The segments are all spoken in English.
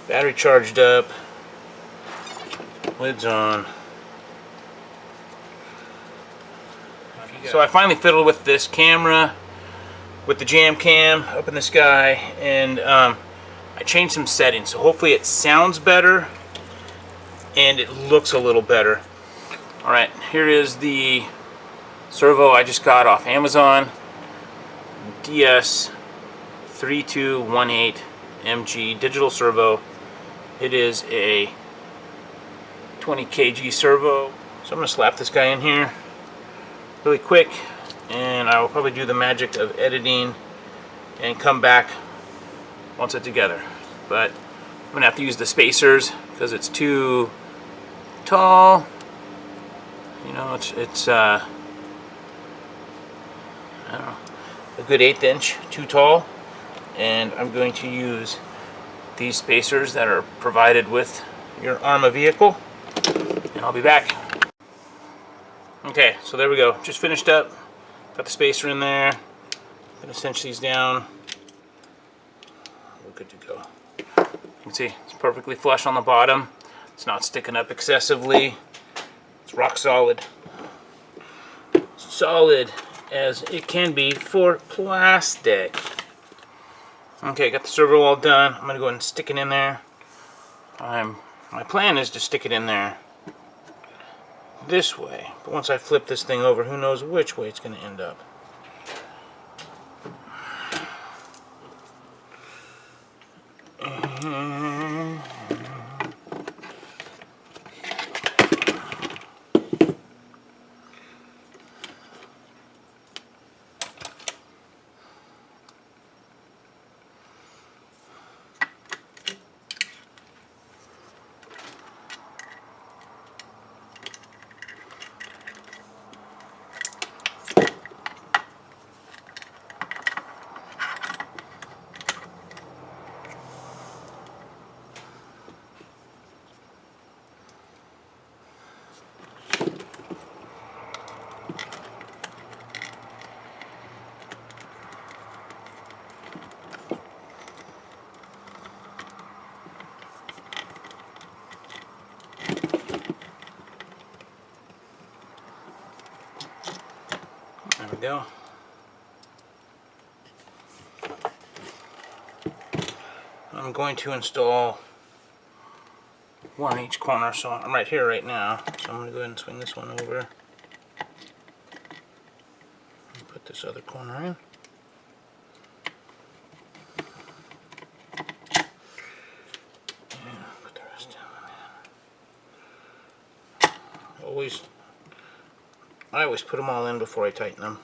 Battery charged up. Lid's on. So I finally fiddled with this camera, with the jam cam up in the sky, and I changed some settings. So hopefully it sounds better and it looks a little better. Alright, here is the servo I just got off Amazon. DS3218MG digital servo. It is a 20 kg servo. So I'm going to slap this guy in here really quick, and I will probably do the magic of editing and come back once it's together. But I'm going to have to use the spacers because it's too tall. You know, it's I don't know, a good 1/8 inch too tall, and I'm going to use these spacers that are provided with your Arrma vehicle, and I'll be back. Okay, so there we go. Just finished up. Got the spacer in there. Gonna cinch these down. We're good to go. You can see it's perfectly flush on the bottom. It's not sticking up excessively. It's rock solid. Solid as it can be for plastic. Okay, got the servo all done. I'm gonna go ahead and stick it in there. My plan is to stick it in there this way, but once I flip this thing over, who knows which way it's going to end up. There we go. I'm going to install one in each corner, so I'm right here right now. So I'm going to go ahead and swing this one over and put this other corner in. And put the rest down. I always put them all in before I tighten them.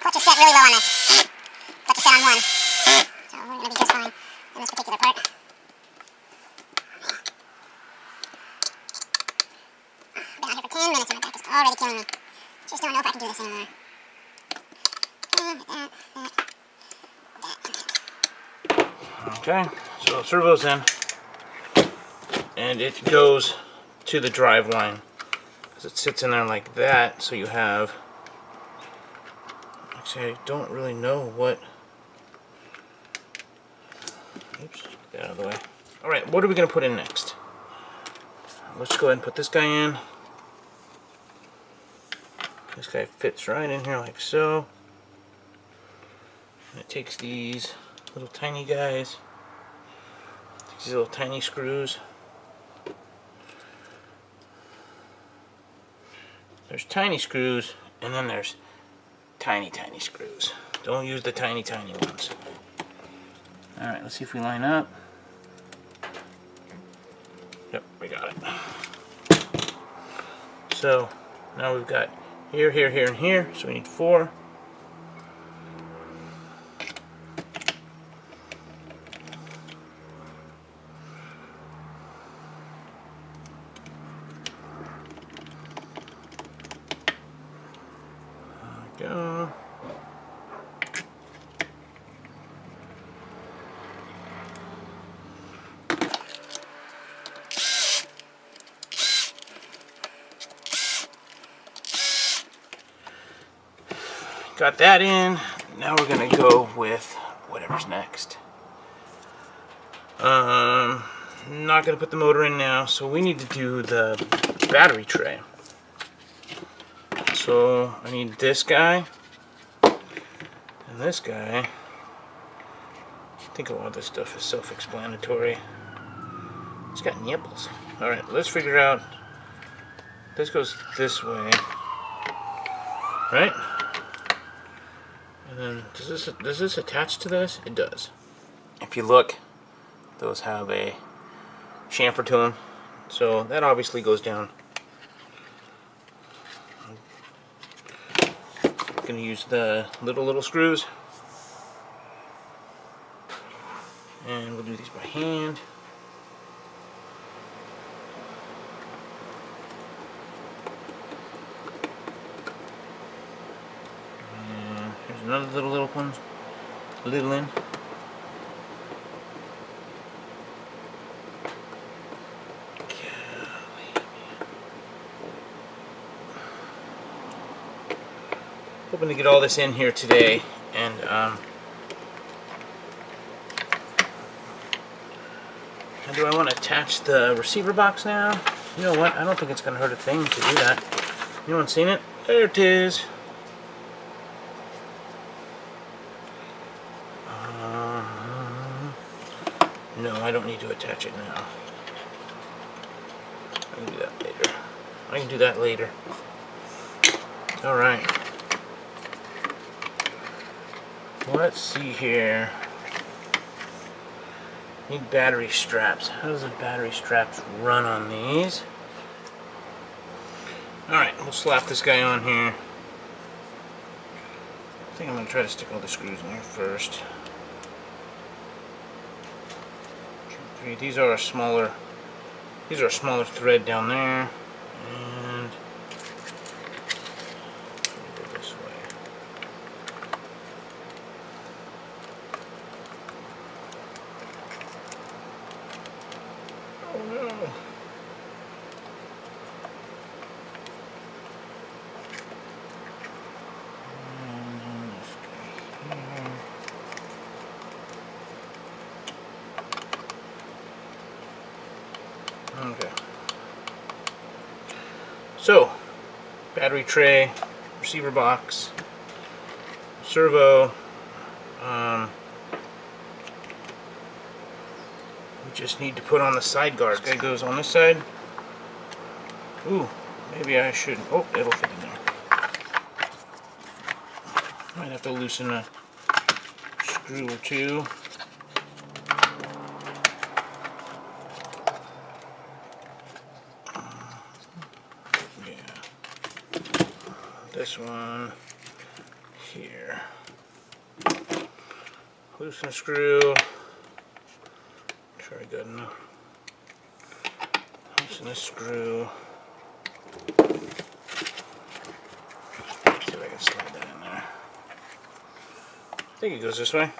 Clutch is set really low on this. Clutch is set on 1. So we're going to be just fine in this particular part. I've been out here for 10 minutes and my back is already killing me. Just don't know if I can do this anymore. Okay, so the servo's in, and it goes to the drive line because it sits in there like that. So you have, actually, I don't really know what. Oops, get that out of the way. All right, what are we going to put in next? Let's go ahead and put this guy in. This guy fits right in here like so. And it takes these little tiny guys, these little tiny screws. There's tiny screws, and then there's tiny screws. Don't use the tiny ones. Alright, let's see if we line up. Yep, we got it. So now we've got here, here, here, and here, so we need 4. There we go. got that in. Now we're gonna go with whatever's next. Not gonna put the motor in now, so we need to do the battery tray. So I need this guy and this guy. I think a lot of this stuff is self-explanatory. It's got nipples. Alright, let's figure out. This goes this way. Right? And then does this attach to this? It does. If you look, those have a chamfer to them. So that obviously goes down. I'm gonna use the little screws. And we'll do these by hand. And here's another little one. Little in. Hoping to get all this in here today, and do I want to attach the receiver box now? You know what? I don't think it's going to hurt a thing to do that. Anyone seen it? There it is. No, I don't need to attach it now. I can do that later. I can do that later. All right. Let's see here. Need battery straps. How does the battery straps run on these? Alright, we'll slap this guy on here. I think I'm going to try to stick all the screws in here first. 2, 3. These are a smaller thread down there. And go this way. Oh no. Okay. So, battery tray, receiver box, servo. We just need to put on the side guards. This guy goes on this side. Ooh, maybe I should. Oh, it'll fit in there. Might have to loosen a screw or two. This one here. Loosen a screw. Sure I got enough. Loosen this screw. See if I can slide that in there. I think it goes this way.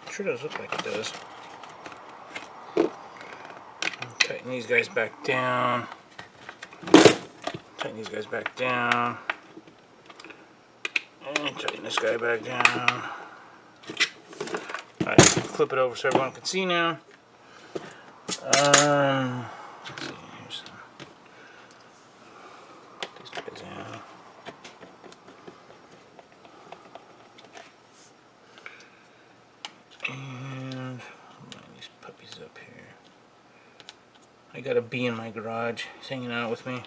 Sure does look like it does. Tighten these guys back down. Tighten these guys back down. And tighten this guy back down. Alright, flip it over so everyone can see now. Let's see, here's some. Put these guys in. And line these puppies up here. I got a bee in my garage. He's hanging out with me.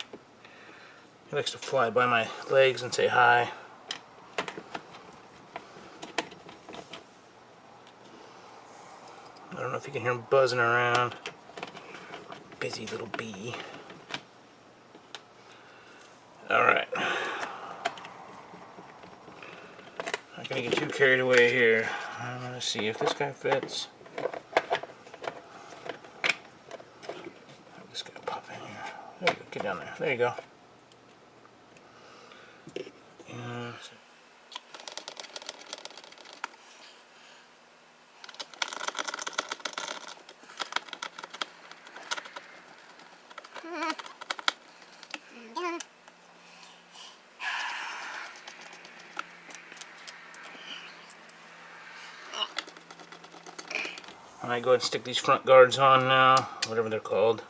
He likes to fly by my legs and say hi. I don't know if you can hear him buzzing around. Busy little bee. Alright. Not gonna get too carried away here. I'm gonna see if this guy fits. Have this guy pop in here. There you go. Get down there. There you go. I go ahead and stick these front guards on now, whatever they're called.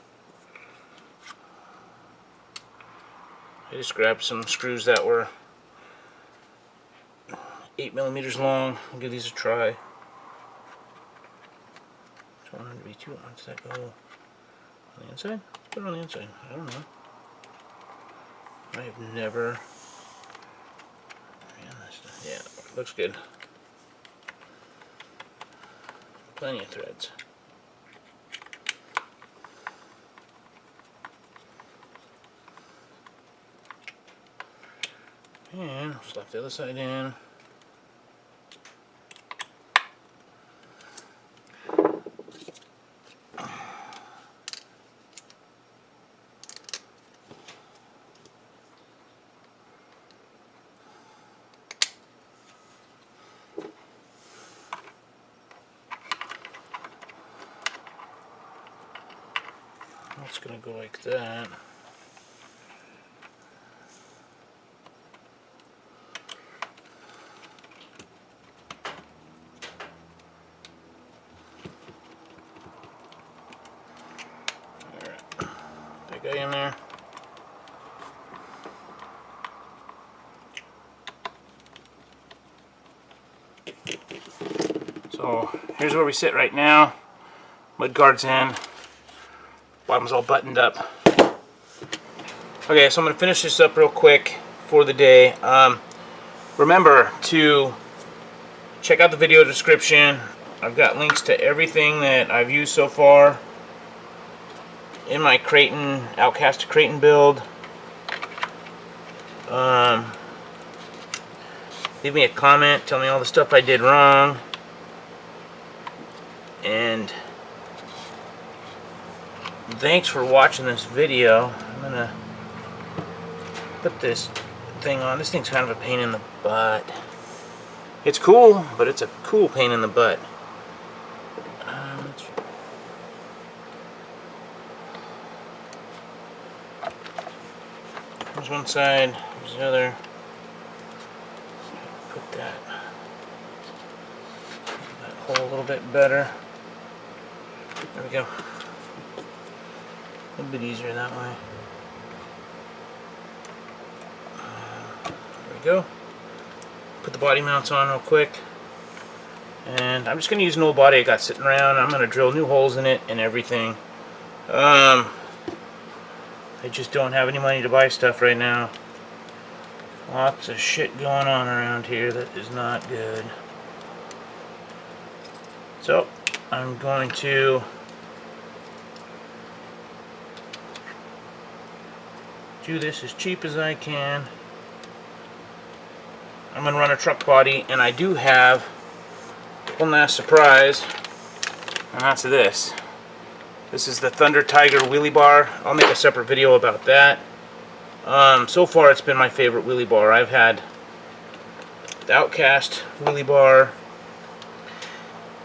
I just grabbed some screws that were 8mm long. I'll give these a try. So I want them to be 2. Does that go on the inside? Let's put it on the inside. I don't know. I have never. Yeah, looks good. Plenty of threads. And slap the other side in. It's going to go like that. That guy in there. So here's where we sit right now. Mud guard's in. Bottom's all buttoned up. Okay, so I'm going to finish this up real quick for the day. Remember to check out the video description. I've got links to everything that I've used so far in my Kraton, Outcast to Kraton build. Leave me a comment, tell me all the stuff I did wrong, and thanks for watching this video. I'm gonna put this thing on. This thing's kind of a pain in the butt. It's cool, but it's a cool pain in the butt. There's one side, there's the other. Put that hole a little bit better. There we go. A little bit easier that way. There we go. Put the body mounts on real quick. And I'm just going to use an old body I got sitting around. I'm going to drill new holes in it and everything. I just don't have any money to buy stuff right now. Lots of shit going on around here that is not good. So, I'm going to do this as cheap as I can. I'm going to run a truck body, and I do have one last surprise, and that's this. This is the Thunder Tiger wheelie bar. I'll make a separate video about that. So far it's been my favorite wheelie bar. I've had the Outcast wheelie bar.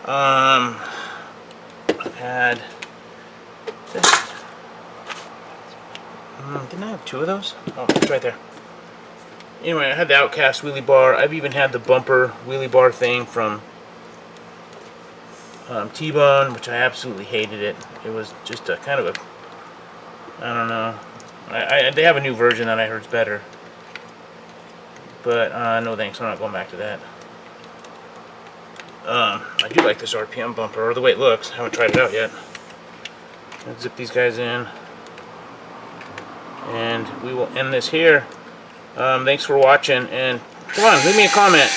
I've had this. Didn't I have 2 of those? Oh, it's right there. Anyway, I had the Outcast wheelie bar. I've even had the bumper wheelie bar thing from T-Bone, which I absolutely hated it. It was just a kind of a, I don't know. They have a new version that I heard is better. But no thanks, I'm not going back to that. I do like this RPM bumper, or the way it looks. I haven't tried it out yet. Let's zip these guys in. And we will end this here. Thanks for watching, and come on, leave me a comment.